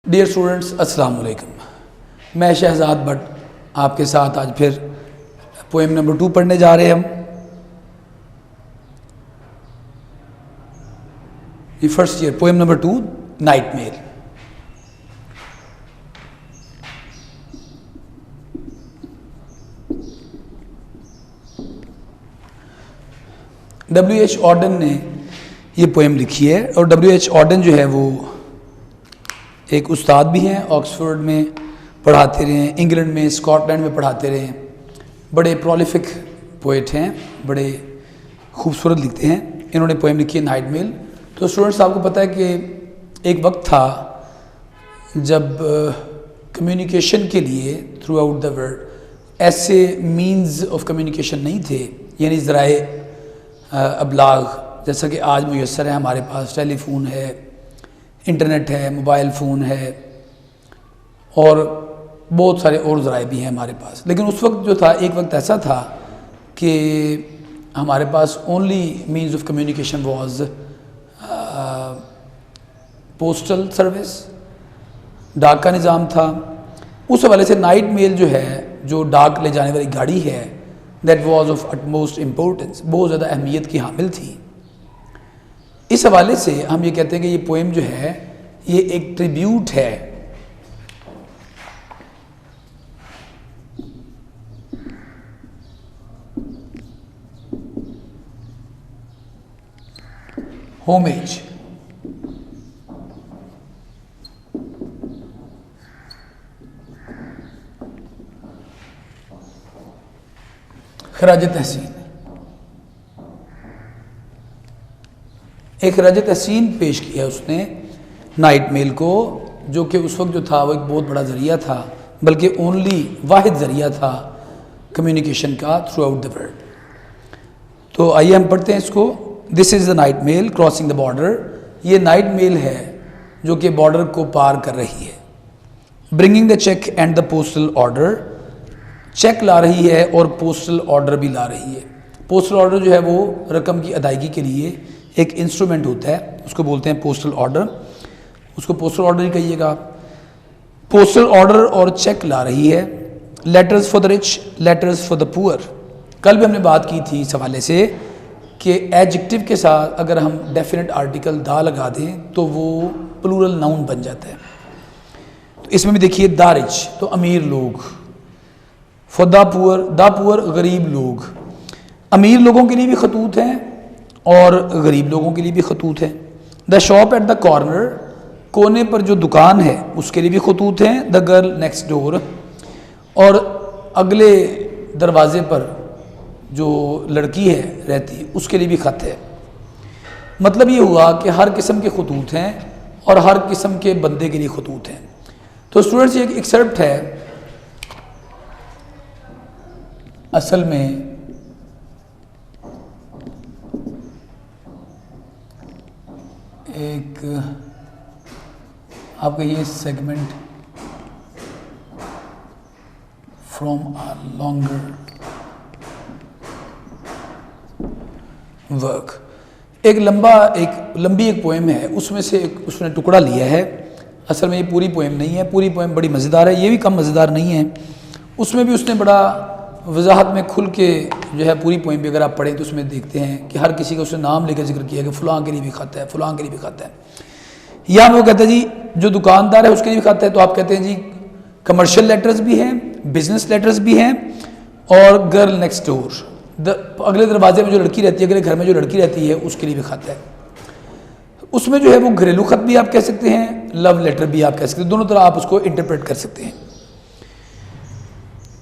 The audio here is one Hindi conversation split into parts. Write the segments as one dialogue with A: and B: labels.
A: डियर स्टूडेंट्स, अस्सलाम वालेकुम। मैं शहजाद भट्ट आपके साथ आज फिर पोएम नंबर 2 पढ़ने जा रहे हैं हम। ये first year poem number 2, night mail. W.H. Auden ने ये पोएम लिखी है और W.H. ऑर्डन जो है वो एक उस्ताद भी हैं, ऑक्सफोर्ड में पढ़ाते रहे हैं, इंग्लैंड में, स्कॉटलैंड में पढ़ाते रहे हैं। बड़े प्रोलिफिक पोइट हैं, बड़े खूबसूरत लिखते हैं। इन्होंने पोएम लिखी है नाइट मेल। तो स्टूडेंट्स, आपको पता है कि एक वक्त था जब कम्युनिकेशन के लिए थ्रू आउट द वर्ल्ड ऐसे मीन्स ऑफ कम्युनिकेशन नहीं थे, यानी ज़राए अबलाग जैसा कि आज मुयस्सर है। हमारे पास टेलीफोन है, इंटरनेट है, मोबाइल फ़ोन है और बहुत सारे और ज़राए भी हैं हमारे पास। लेकिन उस वक्त जो था, एक वक्त ऐसा था कि हमारे पास only means of communication was postal service, डाक का निज़ाम था। उस हवाले से नाइट मेल जो है, जो डाक ले जाने वाली गाड़ी है, that was of utmost importance, बहुत ज़्यादा अहमियत की हामिल थी। इस हवाले से हम ये कहते हैं कि ये पोएम जो है ये एक ट्रिब्यूट है होमेज खराज तहसीन। एक खराज तहसीन पेश किया उसने नाइट मेल को, जो कि उस वक्त जो था वो एक बहुत बड़ा ज़रिया था, बल्कि ओनली वाहिद ज़रिया था कम्युनिकेशन का थ्रू आउट द वर्ल्ड। तो आइए हम पढ़ते हैं इसको। This is the night mail crossing the border. ये नाइट मेल है जो कि बॉर्डर को पार कर रही है। Bringing the cheque and the postal order. Cheque ला रही है और पोस्टल ऑर्डर भी ला रही है। पोस्टल ऑर्डर जो है वो रकम की अदायगी के लिए एक इंस्ट्रूमेंट होता है, उसको बोलते हैं पोस्टल ऑर्डर। उसको पोस्टल ऑर्डर ही कहिएगा। पोस्टल ऑर्डर और चेक ला रही है। Letters for the rich, letters for the poor. कल भी हमने बात की थी इस हवाले से कि एडजेक्टिव के साथ अगर हम डेफिनेट आर्टिकल दा लगा दें तो वो प्लूरल नाउन बन जाता है। तो इसमें भी देखिए, द रिच तो अमीर लोग, फॉर द पुअर गरीब लोग। अमीर लोगों के लिए भी खतूत हैं और गरीब लोगों के लिए भी खतूत है। The shop at the corner, कोने पर जो दुकान है उसके लिए भी खतूत हैं। द गर्ल नेक्स्ट डोर, और अगले दरवाजे पर जो लड़की है रहती उसके लिए भी ख़त है। मतलब ये हुआ कि हर किस्म के खतूत हैं और हर किस्म के बंदे के लिए खतूत हैं। तो स्टूडेंट्स, ये एक एक्सर्प्ट है असल में एक आपका ये segment from a longer work. एक लंबी एक पोएम है, उसमें से एक उसने टुकड़ा लिया है। असल में ये पूरी पोएम नहीं है, पूरी पोएम बड़ी मज़ेदार है, ये भी कम मज़ेदार नहीं है। उसमें भी उसने बड़ा वजाहत में खुल के जो है पूरी पोएम भी अगर आप पढ़ें तो उसमें देखते हैं कि हर किसी का उसने नाम लेकर जिक्र किया कि फ़लाँ के लिए भी ख़त है, फ़लाँ के लिए भी ख़त है। या वो कहते हैं जी जो दुकानदार है उसके लिए भी ख़त है, तो आप कहते हैं जी कमर्शियल लेटर्स भी हैं, बिजनेस लेटर्स भी हैं, और गर्ल नेक्स्ट डोर, अगले दरवाजे में जो लड़की रहती है, अगले घर में जो लड़की रहती है उसके लिए भी ख़त है। उसमें जो है वो घरेलू ख़त भी आप कह सकते हैं, लव लेटर भी आप कह सकते हैं, दोनों तरह आप उसको इंटरप्रेट कर सकते हैं।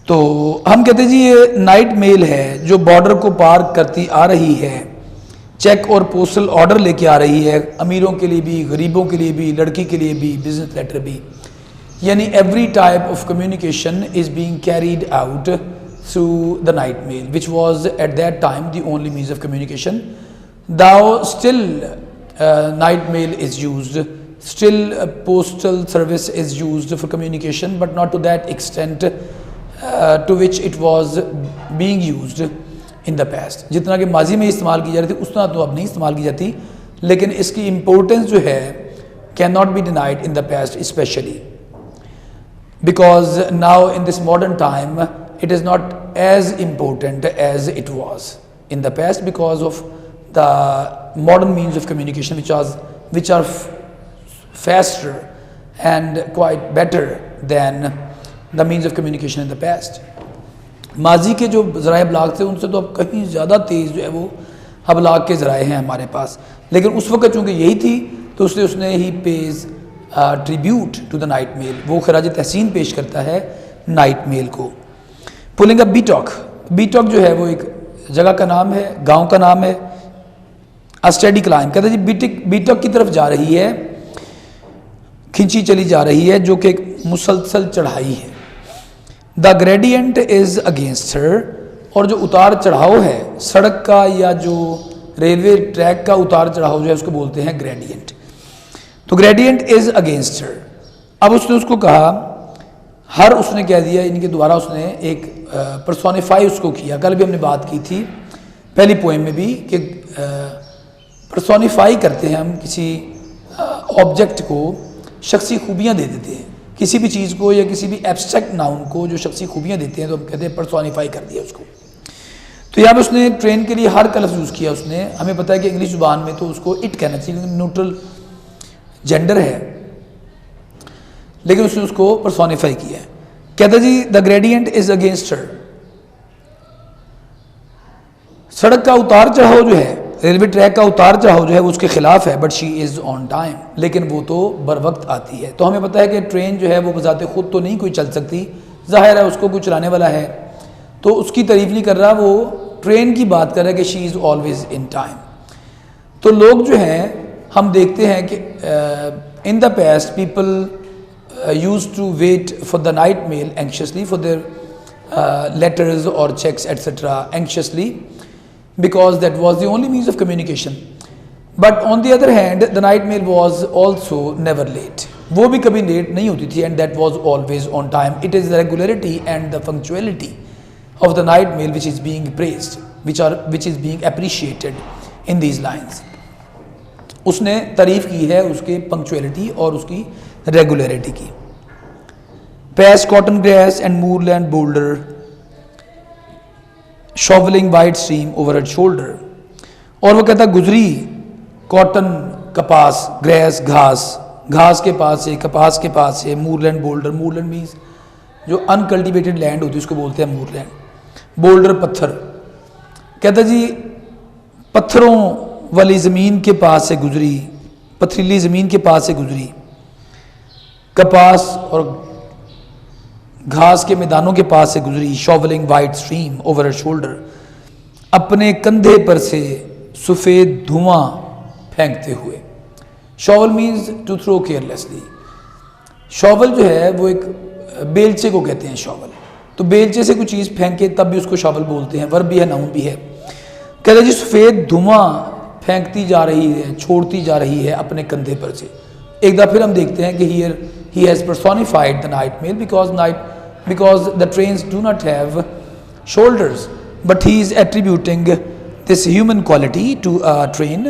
A: तो हम कहते हैं जी ये नाइट मेल है जो बॉर्डर को पार करती आ रही है, चेक और पोस्टल ऑर्डर लेके आ रही है, अमीरों के लिए भी, गरीबों के लिए भी, लड़की के लिए भी, बिजनेस लेटर भी। यानी every type of communication is being carried out through the night mail which was at that time the only means of communication. Though still night mail is used, still postal service is used for communication, but not to that extent to which it was being used in the past। जितना कि माजी में इस्तेमाल की जा रही थी उतना तो अब नहीं इस्तेमाल की जाती, लेकिन इसकी इम्पोर्टेंस जो है can not be denied in the past, specially because now in this modern time it is not as important as it was in the past because of the modern means of communication which are faster and quite better than the means of communication in the past. माजी के जो ज़राए अबलाग थे उनसे तो अब कहीं ज़्यादा तेज़ जो है वो अबलाग के ज़राए हैं हमारे पास, लेकिन उस वक्त चूँकि यही थी तो उसने ही pays tribute to the night mail, वो खराज तहसीन पेश करता है नाइट मेल को। पुलिंग अप बीटॉक, बीटॉक जो है वो एक जगह का नाम है, गांव का नाम है। अ स्टडी क्लाइम, कहते हैं जी बीटॉक की तरफ जा रही है, खिंची चली जा रही है, जो कि एक मुसलसल चढ़ाई है। द ग्रेडियंट इज अगेंस्ट हर, और जो उतार चढ़ाव है सड़क का या जो रेलवे ट्रैक का उतार चढ़ाव जो है उसको बोलते हैं ग्रेडियंट। तो ग्रेडियंट इज अगेंस्ट हर। अब उसने उसको कहा, हर उसने कह दिया, इनके द्वारा उसने एक पर्सोनिफाई उसको किया। कल भी हमने बात की थी पहली पोएम में भी कि पर्सोनिफाई करते हैं हम किसी ऑब्जेक्ट को, शख्सी खूबियाँ दे देते हैं किसी भी चीज़ को या किसी भी एब्स्ट्रैक्ट नाउन को जो शख्सी खूबियाँ देते हैं तो हम कहते हैं पर्सोनिफाई कर दिया उसको। तो यहाँ पर उसने ट्रेन के लिए हर का लफ्ज़ यूज़ किया उसने। हमें पता है कि इंग्लिश ज़ुबान में तो उसको इट कहना चाहिए क्योंकि न्यूट्रल जेंडर है, लेकिन उसने उसको पर्सोनिफाई किया है। कहता जी the gradient is against her, सड़क का उतार चढ़ाव जो है, रेलवे ट्रैक का उतार चढ़ाव जो है वो उसके खिलाफ है, but she is on time, लेकिन वो तो बर वक्त आती है। तो हमें पता है कि ट्रेन जो है वो बजाते खुद तो नहीं कोई चल सकती, जाहिर है उसको कोई चलाने वाला है, तो उसकी तारीफ नहीं कर रहा, वो ट्रेन की बात कर रहा है कि she is always in time. तो लोग जो हैं हम देखते हैं कि in the past people use to wait for the night mail anxiously for their letters और cheques etcetera anxiously because that was the only means of communication. But on the other hand the night mail was also never late, वो भी कभी लेट नहीं होती थी, and that was always on time. It is the regularity and the punctuality of the night mail which is being praised, which is being appreciated in these lines. उसने तारीफ की है उसके पंक्चुअलिटी और उसकी रेगुलरिटी की। Past cotton grass and moorland boulder, shoveling white stream over her shoulder. और वो कहता गुजरी कॉटन कपास, ग्रेस घास, घास के पास से, कपास के पास से, मूरलैंड बोल्डर, मूरलैंड मीन्स जो अनकल्टिवेटेड लैंड होती है उसको बोलते हैं मूरलैंड, बोल्डर पत्थर। कहता जी पत्थरों वाली ज़मीन के पास से गुजरी, पथरीली ज़मीन के पास से गुजरी, कपास और घास के मैदानों के पास से गुजरी, shovelling white steam over her shoulder, अपने कंधे पर से सफ़ेद धुआं फेंकते हुए। Shovel means to throw carelessly. Shovel जो है वो एक बेलचे को कहते हैं शॉवल, तो बेलचे से कोई चीज़ फेंके तब भी उसको शॉवल बोलते हैं, वर्ब भी है नाउन भी है। कहते जी सफ़ेद धुआं फेंकती जा रही है, छोड़ती जा रही है अपने कंधे पर से। एक दफ़ा फिर हम देखते हैं कि here he has personified the night mail because the trains do not have shoulders, but he is attributing this human quality to a train,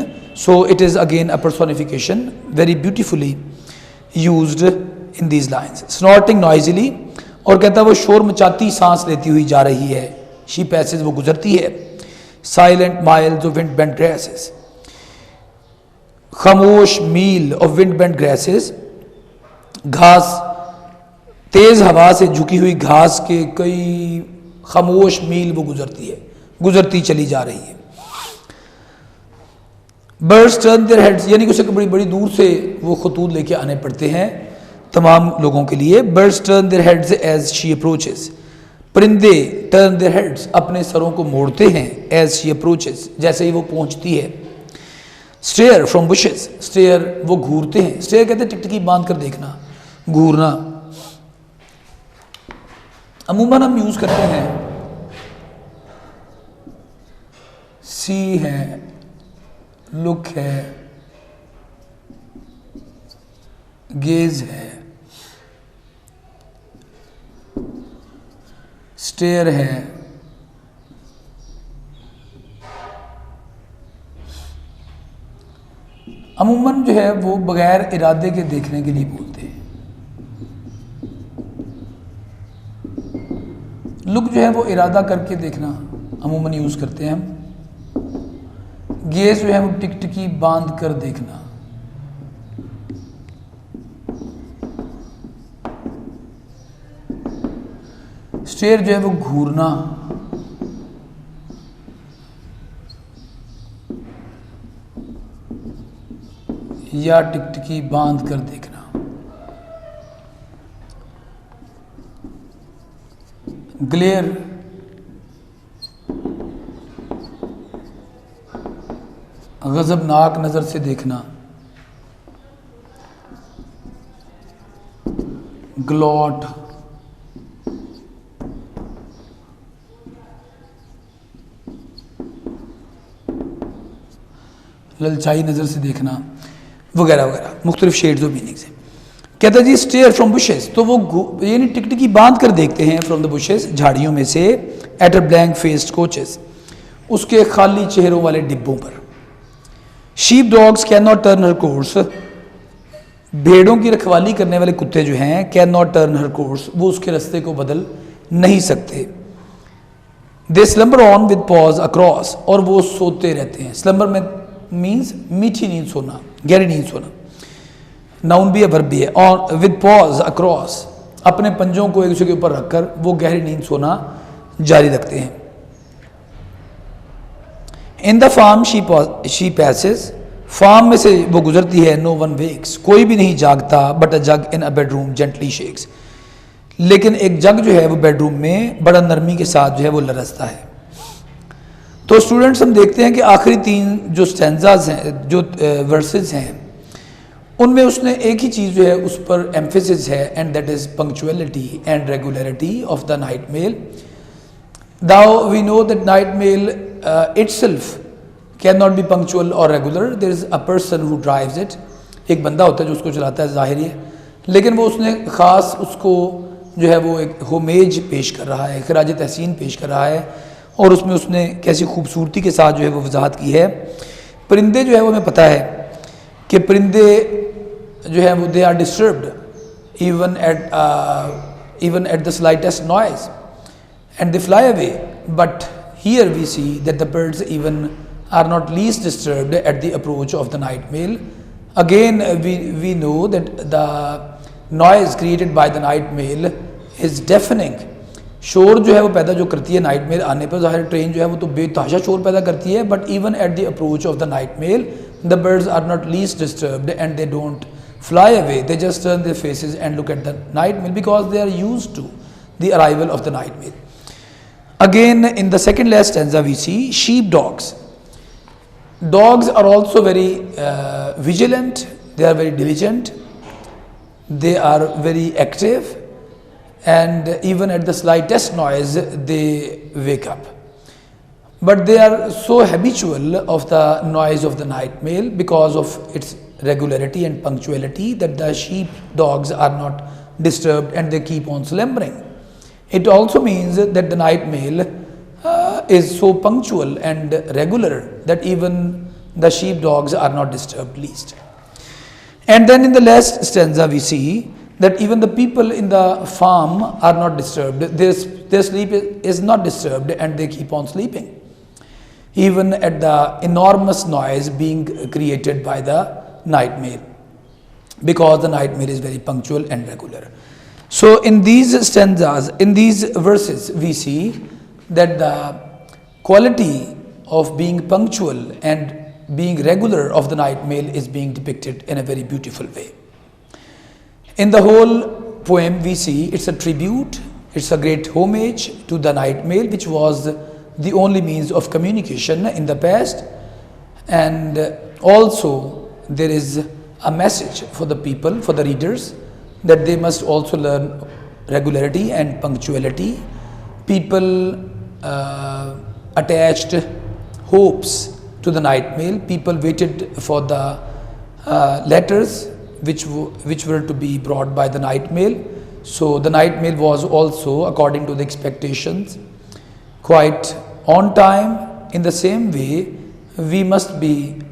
A: so it is again a personification very beautifully used in these lines. Snorting noisily, और कहता वो शोर मचाती सांस लेती हुई जा रही है, she passes वो गुजरती है, silent miles of wind bent grasses, खामोश मील of wind bent grasses, घास, तेज हवा से झुकी हुई घास के कई खामोश मील वो गुजरती है, गुजरती चली जा रही है। बर्ड्स टर्न देयर हेड्स, यानी कि उसे बड़ी बड़ी दूर से वो खतूत लेके आने पड़ते हैं तमाम लोगों के लिए। Birds turn their heads as she approaches, परिंदे टर्न देयर हेड्स अपने सरों को मोड़ते हैं, एज शी अप्रोचेस जैसे ही वो पहुंचती है। स्टेयर फ्रॉम बुशेस, स्टेयर वो घूरते हैं, स्टेयर कहते हैं टिकटिकी बांध कर देखना, घूरना। अमूमन हम यूज करते हैं सी है, लुक है, गेज है, स्टेयर है, अमूमन जो है वो बगैर इरादे के देखने के लिए बोलते हैं। लुक जो है वो इरादा करके देखना अमूमन यूज़ करते हैं हम। गेज जो है वो टिकटिकी बांध कर देखना। स्टेयर जो है वो घूरना। या टिकटिकी बांध कर देखना। ग्लेयर गजबनाक नजर से देखना। ग्लॉट ललचाई नज़र से देखना, वगैरह वगैरह मुख्तलिफ शेड्स ऑफ मीनिंग्स हैं। कहता है जी स्टेयर फ्रॉम बुशेस, तो वो यानी टिकटिकी बांध कर देखते हैं फ्रॉम द बुशेस, झाड़ियों में से, at a blank faced coaches, उसके खाली चेहरों वाले डिब्बों पर। Sheep dogs can not turn her course, भेड़ों की रखवाली करने वाले कुत्ते जो हैं, can not turn her course, वो उसके रास्ते को बदल नहीं सकते। They slumber on with paws across, और वो सोते रहते हैं। स्लम्बर में मीन्स मीठी नींद सोना, गहरी नींद सोना। नाउन भी है, वर्ब भी है। और विद पॉज अक्रॉस, अपने पंजों को एक दूसरे के ऊपर रखकर वो गहरी नींद सोना जारी रखते हैं। In the farm she passes, farm में से वो गुजरती है। नो वन वेक्स, कोई भी नहीं जागता। But a jug in a bedroom gently shakes, लेकिन एक जग जो है वो बेडरूम में बड़ा नरमी के साथ जो है वो लरसता है। तो स्टूडेंट्स हम देखते हैं कि आखिरी तीन जो स्टैंजाज हैं, जो वर्सेस हैं, उनमें उसने एक ही चीज़ जो है उस पर एम्फेसिस है, and that is punctuality and regularity of the night mail. Now we know that night mail itself can not be punctual और regular, there is a person who drives it, एक बंदा होता है जो उसको चलाता है, ज़ाहिर है। लेकिन वो उसने ख़ास उसको जो है वो एक होमेज पेश कर रहा है, खराज तहसीन पेश कर रहा है, और उसमें उसने कैसी खूबसूरती के साथ जो है वो वजाहत की है। परिंदे जो है वो हमें पता है कि परिंदे जो है वो they are disturbed even at the slightest noise and they fly away, but here we see that the birds even are not least disturbed at the approach of the night mail. Again we know that the noise created by the night mail is deafening. शोर जो है वो पैदा जो करती है नाइट मेल आने पर, ज़ाहिर ट्रेन जो है वो तो बेतहाशा शोर पैदा करती है, but even at the approach of the night mail the birds are not least disturbed and they don't fly away, they just turn their faces and look at the night meal because they are used to the arrival of the night meal. Again, in the second last stanza we see sheep dogs. Dogs are also very vigilant, they are very diligent, they are very active, and even at the slightest noise they wake up. But they are so habitual of the noise of the night meal because of its regularity and punctuality that the sheep dogs are not disturbed and they keep on slumbering. It also means that the night meal is so punctual and regular that even the sheep dogs are not disturbed least. And then in the last stanza we see that even the people in the farm are not disturbed. Their sleep is not disturbed and they keep on sleeping, even at the enormous noise being created by the night meal, because the night meal is very punctual and regular. So in these stanzas, in these verses, we see that the quality of being punctual and being regular of the night meal is being depicted in a very beautiful way. In the whole poem we see it's a tribute, it's a great homage to the night meal, which was the only means of communication in the past, and also there is a message for the people, for the readers, that they must also learn regularity and punctuality. People attached hopes to the night mail. People waited for the letters which were to be brought by the night mail. So the night mail was also, according to the expectations, quite on time. In the same way, we must be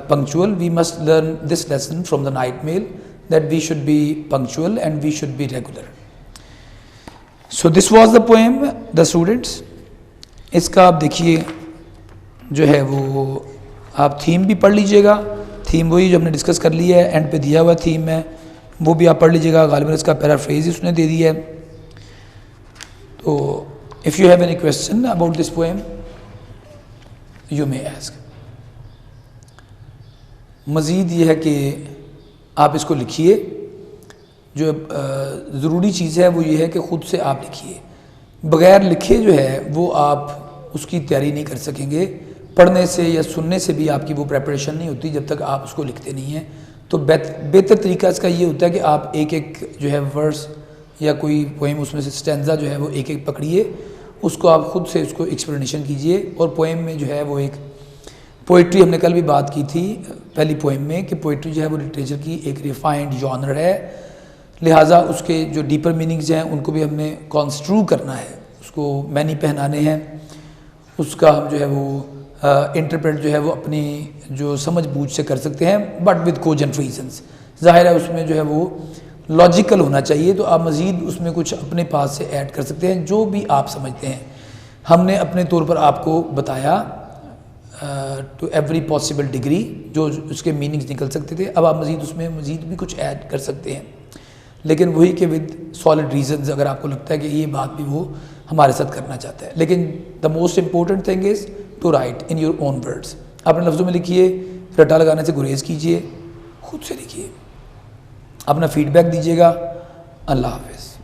A: punctual. We must learn this lesson from the night mail, that we should be punctual and we should be regular. So this was the poem, the students. इसका आप देखिए जो है वो आप थीम भी पढ़ लीजिएगा. थीम वही जो हमने डिस्कस कर लिया है, एंड पे दिया हुआ थीम है, वो भी आप पढ़ लीजिएगा. गालिबन इसका पैराफ्रेज उसने दे दिया है. तो if you have any question about this poem you may ask. मज़ीद ये है कि आप इसको लिखिए. जो ज़रूरी चीज़ है वो ये है कि ख़ुद से आप लिखिए. बग़ैर लिखे जो है वो आप उसकी तैयारी नहीं कर सकेंगे. पढ़ने से या सुनने से भी आपकी वो प्रेपरेशन नहीं होती जब तक आप उसको लिखते नहीं हैं. तो बेहतर तरीका इसका ये होता है कि आप एक एक जो है वर्स या कोई पोएम उसमें से स्टैंजा जो है वो एक एक पकड़िए, उसको आप ख़ुद से उसको एक्सप्लेनेशन कीजिए. और पोएम में जो है वो एक पोइट्री, हमने कल भी बात की थी पहली पोएम में कि पोइट्री जो है वो लिटरेचर की एक रिफाइंड जॉनर है. लिहाजा उसके जो डीपर मीनिंग्स हैं उनको भी हमने कॉन्स्ट्रू करना है, उसको मैनी पहनाने हैं. उसका हम जो है वो इंटरप्रेट जो है वो अपनी जो समझ बूझ से कर सकते हैं, बट विद कोजेंट रीजंस. ज़ाहिर है उसमें जो है वो लॉजिकल होना चाहिए. तो आप मज़ीद उसमें कुछ अपने पास से ऐड कर सकते हैं जो भी आप समझते हैं. हमने अपने तौर पर आपको बताया टू एवरी पॉसिबल डिग्री जो उसके मीनिंग्स निकल सकते थे. अब आप मज़ीद उसमें मज़ीद भी कुछ ऐड कर सकते हैं, लेकिन वही कि विद सॉलिड रीजंस. अगर आपको लगता है कि ये बात भी वो हमारे साथ करना चाहता है. लेकिन the most important thing is to write in your own words. अपने लफ्ज़ों में लिखिए, रट्टा लगाने से गुरेज कीजिए, खुद से लिखिए, अपना फीडबैक दीजिएगा. अल्लाह हाफ़िज़.